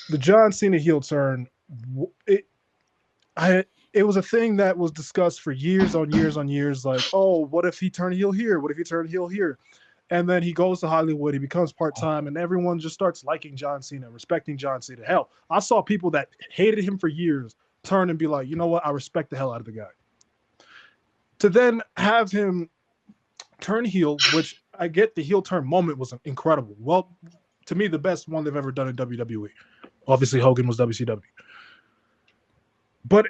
the John Cena heel turn, it I it was a thing that was discussed for years on years on years. Like, oh, what if he turned heel here? What if he turned heel here? And then he goes to Hollywood. He becomes part time, and everyone just starts liking John Cena, respecting John Cena. Hell, I saw people that hated him for years turn and be like, you know what? I respect the hell out of the guy. To then have him turn heel, which I get the heel turn moment was incredible. Well, to me, the best one they've ever done in WWE. Obviously, Hogan was WCW. But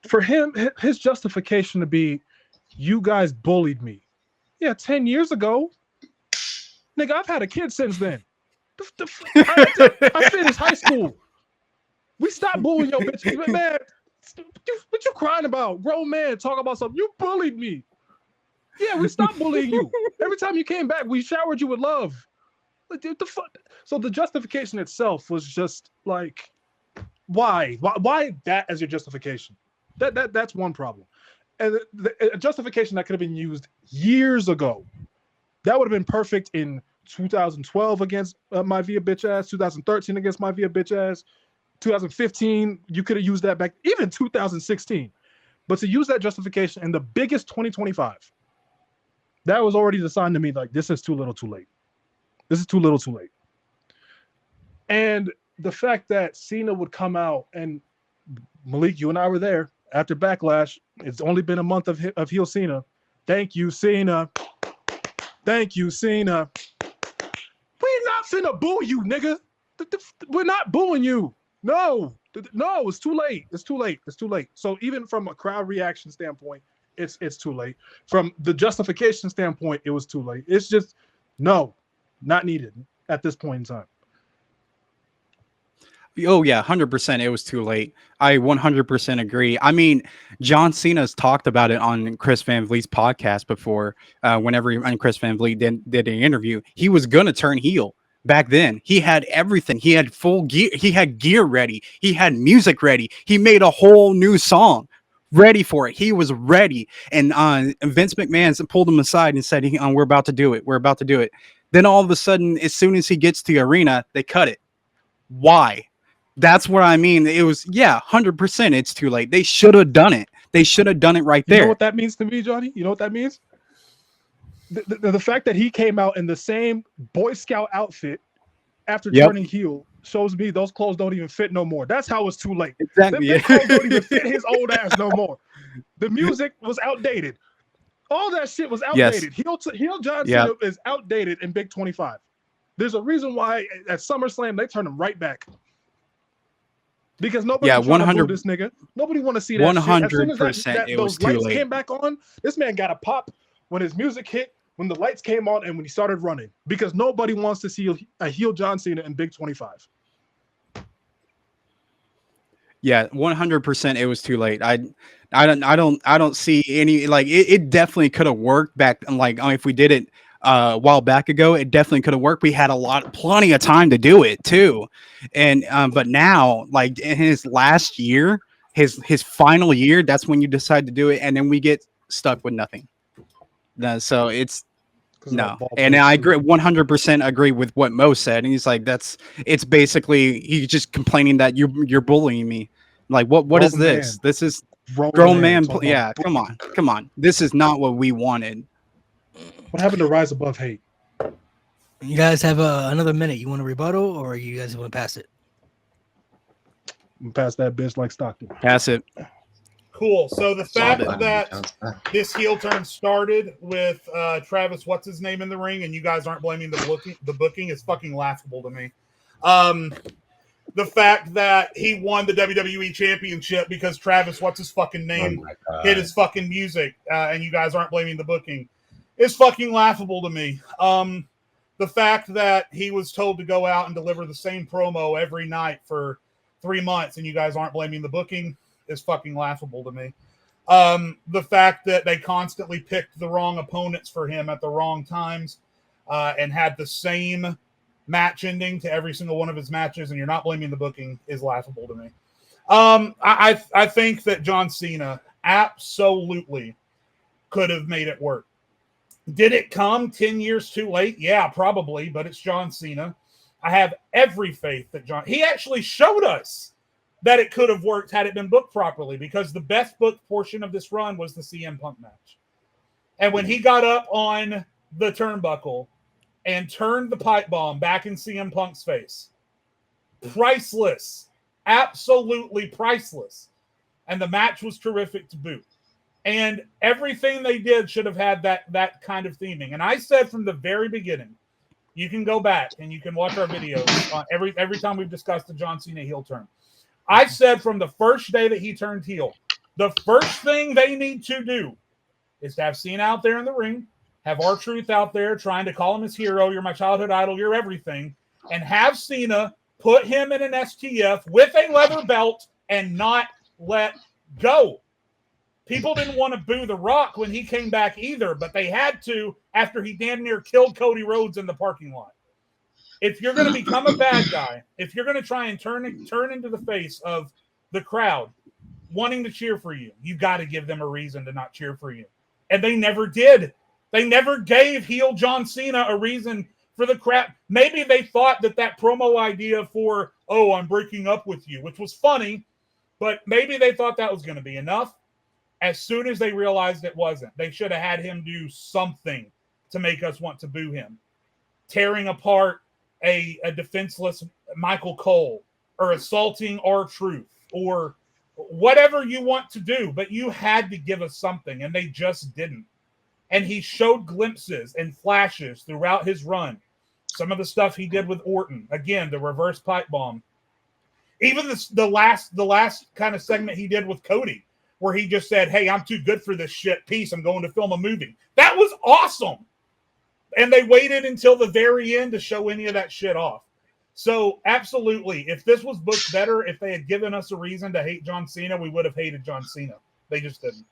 for him, his justification to be, you guys bullied me. Yeah, 10 years ago, nigga, I've had a kid since then. I finished high school. We stopped bullying your bitch. Man, what you crying about? Grown man talk about something. You bullied me. Yeah, we stopped bullying you. Every time you came back, we showered you with love. Like, the fuck? So the justification itself was just like, why that as your justification? That's one problem. And a justification that could have been used years ago. That would have been perfect in 2012 against my via bitch ass, 2013 against my via bitch ass, 2015. You could have used that back, even 2016. But to use that justification in the biggest 2025, that was already the sign to me like, this is too little too late. This is too little too late. And the fact that Cena would come out, and Malik, you and I were there after Backlash. It's only been a month of heel Cena. Thank you, Cena. Thank you, Cena. We're not finna boo you, nigga. We're not booing you. No, it's too late. It's too late. It's too late. So even from a crowd reaction standpoint, it's too late. From the justification standpoint, it was too late. It's just, no, not needed at this point in time. Oh yeah, 100%. It was too late. I 100% agree. I mean, John Cena's talked about it on Chris Van Vliet's podcast before. When Chris Van Vliet did an interview, he was gonna turn heel back then. He had everything. He had full gear. He had gear ready. He had music ready. He made a whole new song ready for it. He was ready. And Vince McMahon pulled him aside and said, "We're about to do it. We're about to do it." Then all of a sudden, as soon as he gets to the arena, they cut it. Why? That's what I mean. It was, 100%. It's too late. They should have done it. They should have done it right there. You know what that means to me, Johnny? You know what that means? The fact that he came out in the same Boy Scout outfit after turning heel shows me those clothes don't even fit no more. That's how it's too late. Exactly. Them clothes don't even fit his old ass no more. The music was outdated. All that shit was outdated. Yes. Heel John Cena is outdated in Big 25. There's a reason why at SummerSlam they turned him right back. Because nobody want to boo this nigga. Nobody want to see that 100%. Shit. As soon as those lights came back on, this man got a pop when his music hit, when the lights came on, and when he started running. Because nobody wants to see a heel John Cena in Big 25. Yeah, 100%. It was too late. I don't see any, like, it definitely could have worked back. Like, if we did it a while back ago, it definitely could have worked. We had plenty of time to do it too. And but now, like, in his last year, his final year, that's when you decide to do it, and then we get stuck with nothing. So it's no. And I agree 100% agree with what Mo said. And he's like, it's basically, he's just complaining that you're bullying me. Like, what is this? This is grown man. Yeah, come on. This is not what we wanted. What happened to Rise Above Hate? You guys have another minute. You want to rebuttal, or you guys want to pass it? Pass that bitch like Stockton. Pass it. Cool. So the fact that this heel turn started with Travis, what's his name in the ring, and you guys aren't blaming the booking is fucking laughable to me. The fact that he won the WWE Championship because Travis, what's his fucking name, hit his fucking music, and you guys aren't blaming the booking is fucking laughable to me. The fact that he was told to go out and deliver the same promo every night for 3 months and you guys aren't blaming the booking is fucking laughable to me. The fact that they constantly picked the wrong opponents for him at the wrong times and had the same match ending to every single one of his matches and you're not blaming the booking is laughable to me. I think that John Cena absolutely could have made it work. Did it come 10 years too late? Yeah, probably, but it's John Cena. I have every faith that he actually showed us that it could have worked had it been booked properly, because the best booked portion of this run was the CM Punk match. And when he got up on the turnbuckle and turned the pipe bomb back in CM Punk's face, priceless, absolutely priceless. And the match was terrific to boot. And everything they did should have had that kind of theming. And I said from the very beginning, you can go back and you can watch our videos every time we've discussed the John Cena heel turn. I said from the first day that he turned heel, the first thing they need to do is to have Cena out there in the ring, have R-Truth out there trying to call him his hero, you're my childhood idol, you're everything, and have Cena put him in an STF with a leather belt and not let go. People didn't want to boo The Rock when he came back either, but they had to after he damn near killed Cody Rhodes in the parking lot. If you're going to become a bad guy, if you're going to try and turn into the face of the crowd wanting to cheer for you, you got to give them a reason to not cheer for you. And they never did. They never gave heel John Cena a reason for the crap. Maybe they thought that promo idea for, oh, I'm breaking up with you, which was funny, but maybe they thought that was going to be enough. As soon as they realized it wasn't, they should have had him do something to make us want to boo him. Tearing apart a defenseless Michael Cole, or assaulting R-Truth, or whatever you want to do, but you had to give us something, and they just didn't. And he showed glimpses and flashes throughout his run. Some of the stuff he did with Orton, again, the reverse pipe bomb. Even the last kind of segment he did with Cody, where he just said, hey, I'm too good for this shit. Peace. I'm going to film a movie. That was awesome. And they waited until the very end to show any of that shit off. So absolutely, if this was booked better, if they had given us a reason to hate John Cena, we would have hated John Cena. They just didn't.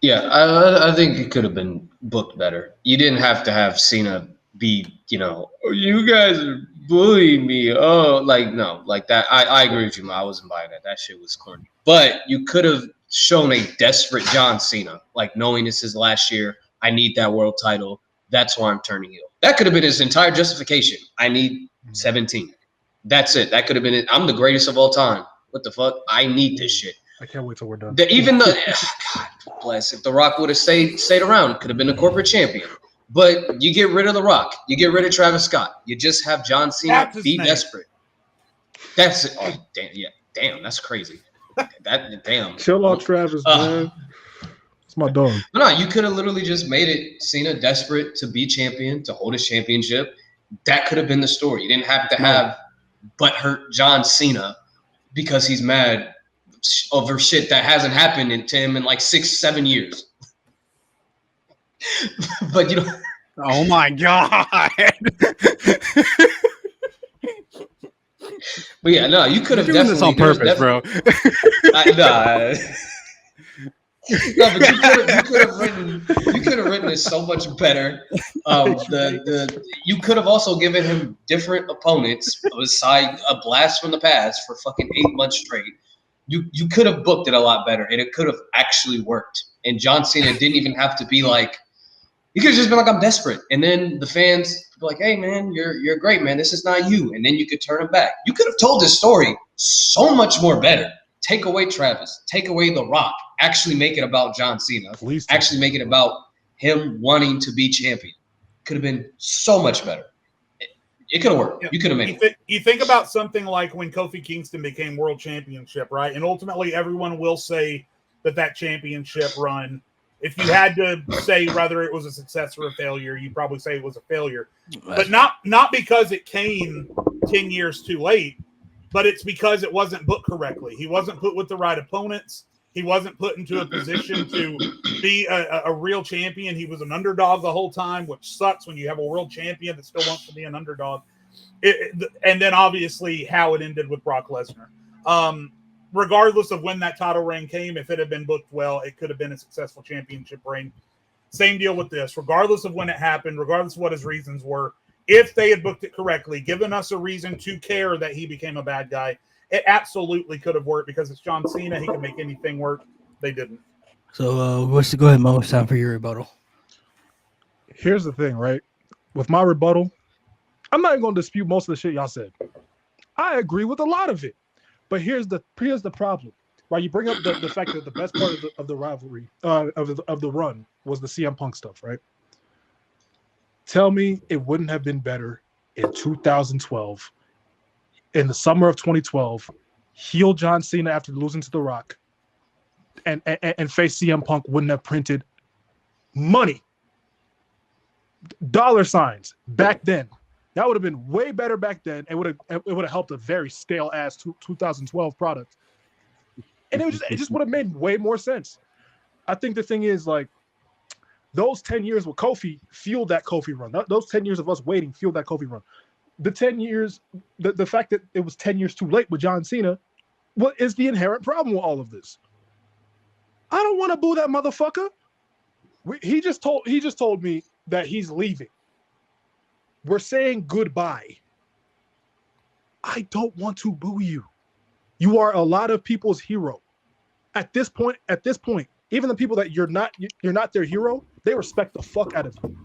Yeah, I think it could have been booked better. You didn't have to have Cena be, oh, you guys are bullying me. Oh, no, like that. I agree with you, man. I wasn't buying that. That shit was corny. But you could have shown a desperate John Cena, like knowing this is last year. I need that world title. That's why I'm turning heel. That could have been his entire justification. I need 17. That's it. That could have been it. I'm the greatest of all time. What the fuck? I need this shit. I can't wait till we're done. Even though, God bless, if The Rock would have stayed around, could have been a corporate champion. But you get rid of The Rock. You get rid of Travis Scott. You just have John Cena be desperate. That's it. Oh, damn. Yeah. Damn. That's crazy. Damn. Chill out, Travis, man. It's my dog. No, you could have literally just made it Cena desperate to be champion, to hold his championship. That could have been the story. You didn't have to have butthurt John Cena because he's mad over shit that hasn't happened to him in like 6-7 years. But oh my god. But yeah, no, you could have doing definitely this on purpose, bro. No, but you could have written it so much better. You could have also given him different opponents beside a blast from the past for fucking 8 months straight. You could have booked it a lot better, and it could have actually worked. And John Cena didn't even have to be like, he could have just been like, I'm desperate. And then the fans be like, hey man, you're great, man. This is not you. And then you could turn him back. You could have told this story so much more better. Take away Travis, take away The Rock, actually make it about John Cena, actually make it about him wanting to be champion. Could have been so much better. It could have worked. You could have made it. You think about something like when Kofi Kingston became world championship, right? And ultimately everyone will say that championship run, if you had to say whether it was a success or a failure, you'd probably say it was a failure. But not because it came 10 years too late, but it's because it wasn't booked correctly. He wasn't put with the right opponents. He wasn't put into a position to be a real champion. He was an underdog the whole time, which sucks when you have a world champion that still wants to be an underdog. And then obviously how it ended with Brock Lesnar. Regardless of when that title reign came, if it had been booked well, it could have been a successful championship reign. Same deal with this. Regardless of when it happened, regardless of what his reasons were, if they had booked it correctly, given us a reason to care that he became a bad guy, it absolutely could have worked because it's John Cena. He can make anything work. They didn't. So go ahead, Mo. It's time for your rebuttal. Here's the thing, right? With my rebuttal, I'm not even going to dispute most of the shit y'all said. I agree with a lot of it, but here's the problem. Right, you bring up the fact that the best part of the rivalry of the run was the CM Punk stuff, right? Tell me it wouldn't have been better in 2012, in the summer of 2012, heel John Cena after losing to The Rock, and face CM Punk wouldn't have printed money, dollar signs back then. That would have been way better back then. It would have helped a very stale ass 2012 product. And it just would have made way more sense. I think the thing is, like, those 10 years with Kofi fueled that Kofi run. Those 10 years of us waiting fueled that Kofi run. The 10 years, the fact that it was 10 years too late with John Cena, what is the inherent problem with all of this? I don't want to boo that motherfucker. He just told me that he's leaving. We're saying goodbye. I don't want to boo you. You are a lot of people's hero. At this point, even the people that you're not their hero, they respect the fuck out of you.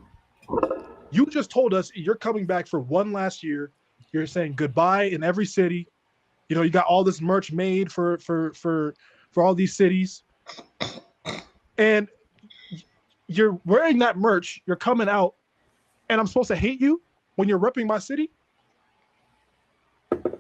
You just told us you're coming back for one last year. You're saying goodbye in every city. You know, you got all this merch made for all these cities. And you're wearing that merch, you're coming out, and I'm supposed to hate you when you're repping my city?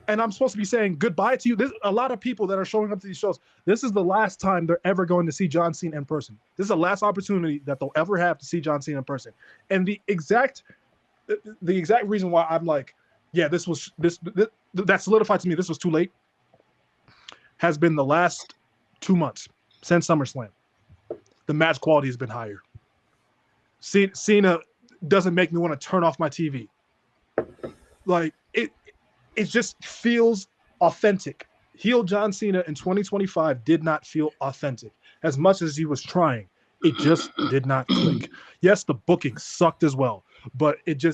And I'm supposed to be saying goodbye to you. There's a lot of people that are showing up to these shows. This is the last time they're ever going to see John Cena in person. This is the last opportunity that they'll ever have to see John Cena in person. And the exact reason why I'm like, yeah, that solidified to me this was too late, has been the last 2 months since SummerSlam. The match quality has been higher. Cena doesn't make me want to turn off my TV. Like, it just feels authentic. Heel John Cena in 2025 did not feel authentic. As much as he was trying, it just did not click. Yes, the booking sucked as well, but it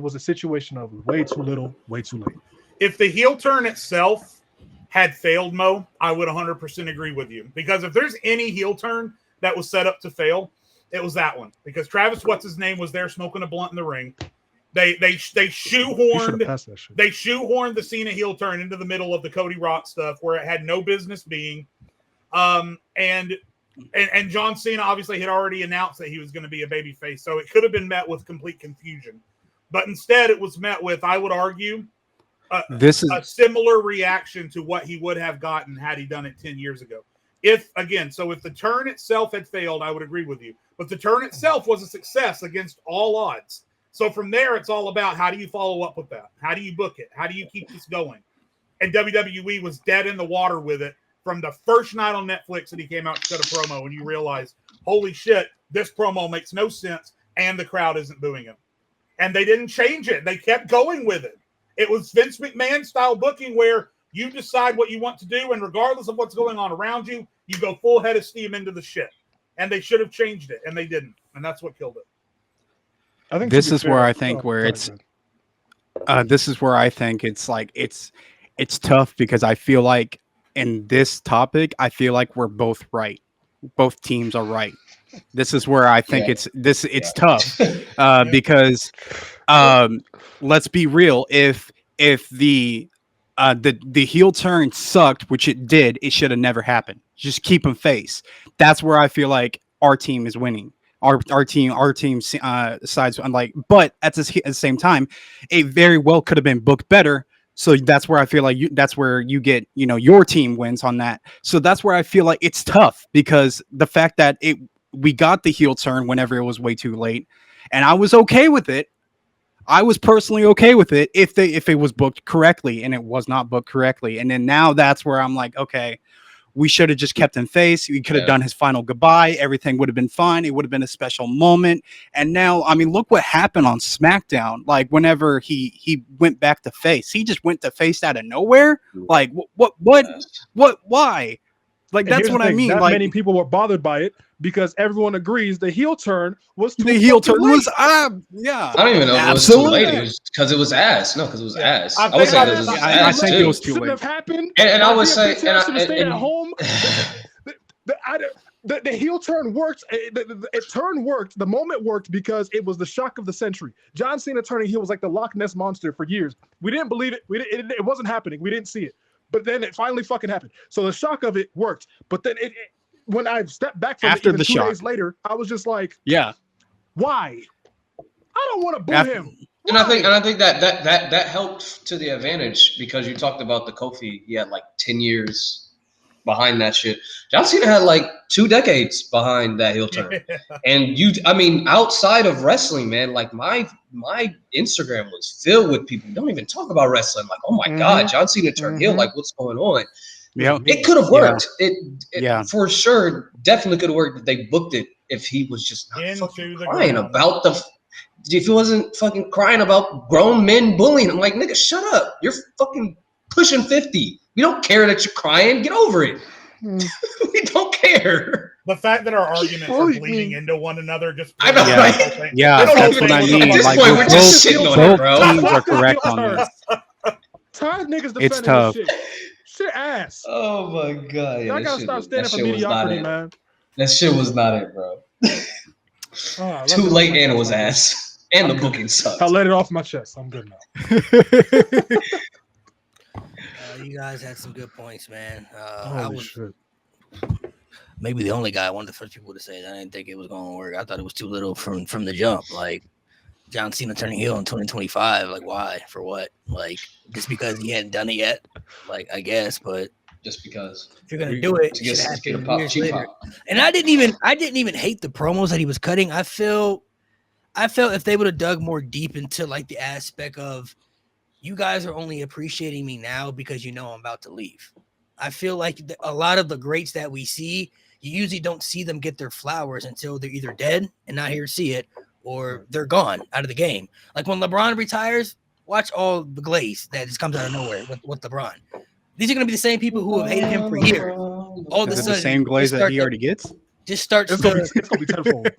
was a situation of way too little, way too late. If the heel turn itself had failed, Mo, I would 100% agree with you. Because if there's any heel turn that was set up to fail, it was that one. Because Travis, what's his name, was there smoking a blunt in the ring. They shoehorned the Cena heel turn into the middle of the Cody Rock stuff where it had no business being. And John Cena obviously had already announced that he was going to be a babyface, so it could have been met with complete confusion. But instead, it was met with, I would argue, a similar reaction to what he would have gotten had he done it 10 years ago. If the turn itself had failed, I would agree with you. But the turn itself was a success against all odds. So from there, it's all about how do you follow up with that? How do you book it? How do you keep this going? And WWE was dead in the water with it from the first night on Netflix that he came out to cut a promo, and you realize, holy shit, this promo makes no sense, and the crowd isn't booing him. And they didn't change it. They kept going with it. It was Vince McMahon style booking where you decide what you want to do, and regardless of what's going on around you, you go full head of steam into the shit. And they should have changed it, and they didn't. And that's what killed it. I think this is where I think this is where I think it's like it's tough because I feel like in this topic, I feel like we're both right. Both teams are right. This is where I think it's tough because let's be real. If the heel turn sucked, which it did, it should have never happened. Just keep him face. That's where I feel like our team is winning. Our team sides unlike, but at the same time, it very well could have been booked better. So that's where I feel like that's where you get, your team wins on that. So that's where I feel like it's tough because the fact that we got the heel turn whenever it was way too late, and I was okay with it. I was personally okay with it if it was booked correctly, and it was not booked correctly. And then now that's where I'm like, okay, we should have just kept him face. We could have done his final goodbye. Everything would have been fine. It would have been a special moment. And now, I mean, look what happened on SmackDown. Like whenever he went back to face, he just went to face out of nowhere. Like what, why? Like, and that's what I mean. Not like, many people were bothered by it because everyone agrees the heel turn was too late. Yeah. I don't even know if it was too late. It was because it was ass. No, because it was ass. I would say it was ass too. It shouldn't have happened. And I would say, stay at home. the heel turn worked. It turn worked. The moment worked because it was the shock of the century. John Cena turning heel was like the Loch Ness monster for years. We didn't believe it. It wasn't happening. We didn't see it. But then it finally fucking happened. So the shock of it worked. But then when I stepped back from After it, even the 2 shock. days later, I was just like, Yeah. why? I don't want to boo him. And I think that helped to the advantage because you talked about the Kofi. He had like 10 years behind that shit. John Cena had like 2 decades behind that heel turn. And outside of wrestling, man, like my Instagram was filled with people who don't even talk about wrestling. Like, oh my God, John Cena turned heel. Like, what's going on? Yeah. It could have worked. Yeah. It for sure definitely could have worked if they booked it if he was just not fucking crying about if he wasn't fucking crying about grown men bullying. I'm like, nigga, shut up. You're fucking pushing 50. We don't care that you're crying. Get over it. We don't care. The fact that our arguments are bleeding into one another just I know, Yeah. right? Yeah, that's what I mean. At this Like, point, we're just shitting on it, bro. both teams are correct on this. Tired niggas defending It's tough. this shit. Shit ass. Oh my God. Yeah, I gotta stop standing for mediocrity, man. That shit was not it, bro. Too late and it was ass. And the booking sucked. I let it off my chest. I'm good now. You guys had some good points, man. Shit. Maybe the only guy, one of the first people to say that. I didn't think it was going to work. I thought it was too little from the jump. Like, John Cena turning heel in 2025. Like, why? For what? Like, just because he hadn't done it yet? Like, I guess, but just because if you're gonna do it, to it should get a happen pop, years cheap later. pop. And I didn't even hate the promos that he was cutting. I felt if they would have dug more deep into like the aspect of, you guys are only appreciating me now because you know I'm about to leave. I feel like a lot of the greats that we see, you usually don't see them get their flowers until they're either dead and not here to see it, or they're gone out of the game. Like when LeBron retires, watch all the glaze that just comes out of nowhere with LeBron. These are going to be the same people who have hated him for years. All of a sudden, the same glaze that he already gets? Just starts It's gonna be tenfold.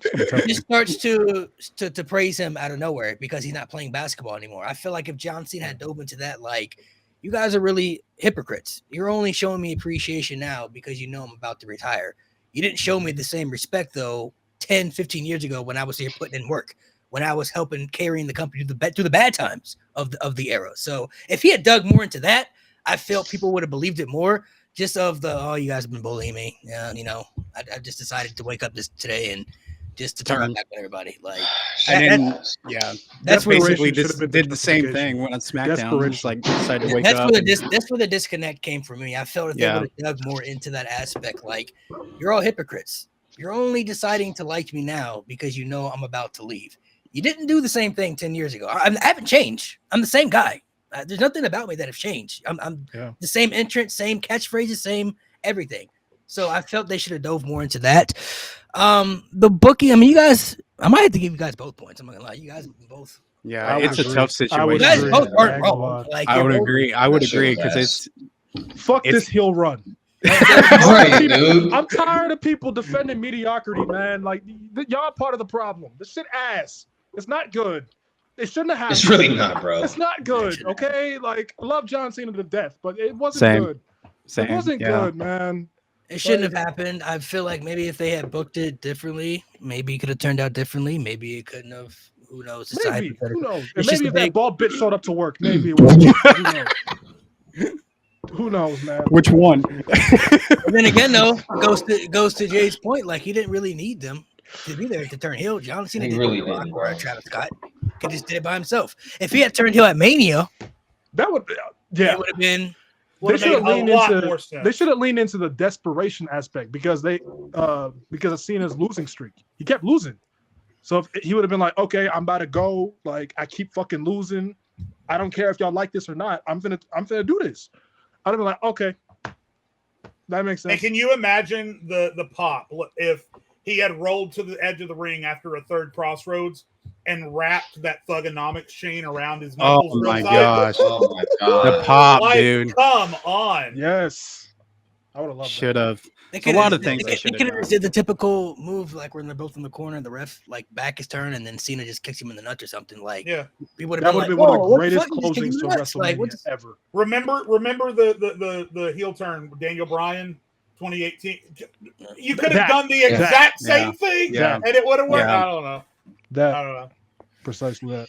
just starts to praise him out of nowhere because he's not playing basketball anymore. I feel like if John Cena had dove into that, like, you guys are really hypocrites. You're only showing me appreciation now because you know I'm about to retire. You didn't show me the same respect, though, 10, 15 years ago when I was here putting in work, when I was helping carrying the company through the bad times of the era. So if he had dug more into that, I felt people would have believed it more. Just of you guys have been bullying me. Yeah, I just decided to wake up today and just to turn back on everybody. Like, that's basically did the same thing when on SmackDown. Just like decided to wake up. That's where the disconnect came for me. I felt if they would have dug more into that aspect, like, you're all hypocrites. You're only deciding to like me now because you know I'm about to leave. You didn't do the same thing 10 years ago. I haven't changed. I'm the same guy. There's nothing about me that have changed. I'm the same entrance, same catchphrases, same everything. So I felt they should have dove more into that. The booking, I mean, you guys, I might have to give you guys both points. I'm not gonna lie. You guys both. Yeah, it's a tough situation. You guys both aren't wrong. Like, I would agree. I would agree because fuck this heel run. Right, dude. I'm tired of people defending mediocrity, man. Like, y'all part of the problem. This shit ass. It's not good. It shouldn't have happened. It's really not, bro. It's not good, okay? Like, I love John Cena to death, but it wasn't good. It wasn't good, man. It shouldn't have happened. I feel like maybe if they had booked it differently, maybe it could have turned out differently. Maybe it couldn't have. Who knows? Maybe. Who knows? And maybe if that bald bitch showed up to work, maybe it was. Who knows? Who knows, man? Which one? And then again, though, goes to Jay's point. Like, he didn't really need them to be there to turn heel. John Cena didn't. Travis Scott could just did it by himself. If he had turned heel at Mania, that would it would have been. They should have leaned into the desperation aspect because of Cena's losing streak. He kept losing. So if he would have been like, okay, I'm about to go. Like, I keep fucking losing. I don't care if y'all like this or not. I'm gonna do this. I'd have been like, okay, that makes sense. And can you imagine the pop if he had rolled to the edge of the ring after a third crossroads and wrapped that thugonomics chain around his knuckles? Oh my gosh! Oh my god! The pop, like, dude. Come on. Yes, I would have loved. Should have. A lot of things. They could have did the typical move, like when they're both in the corner and the ref like back his turn, and then Cena just kicks him in the nuts or something. Like, people would have been one of the greatest closings to WrestleMania ever. Remember the heel turn, Daniel Bryan 2018. You could have done the exact same thing, Yeah. and it would have worked. Yeah. I don't know. That I don't know. precisely that.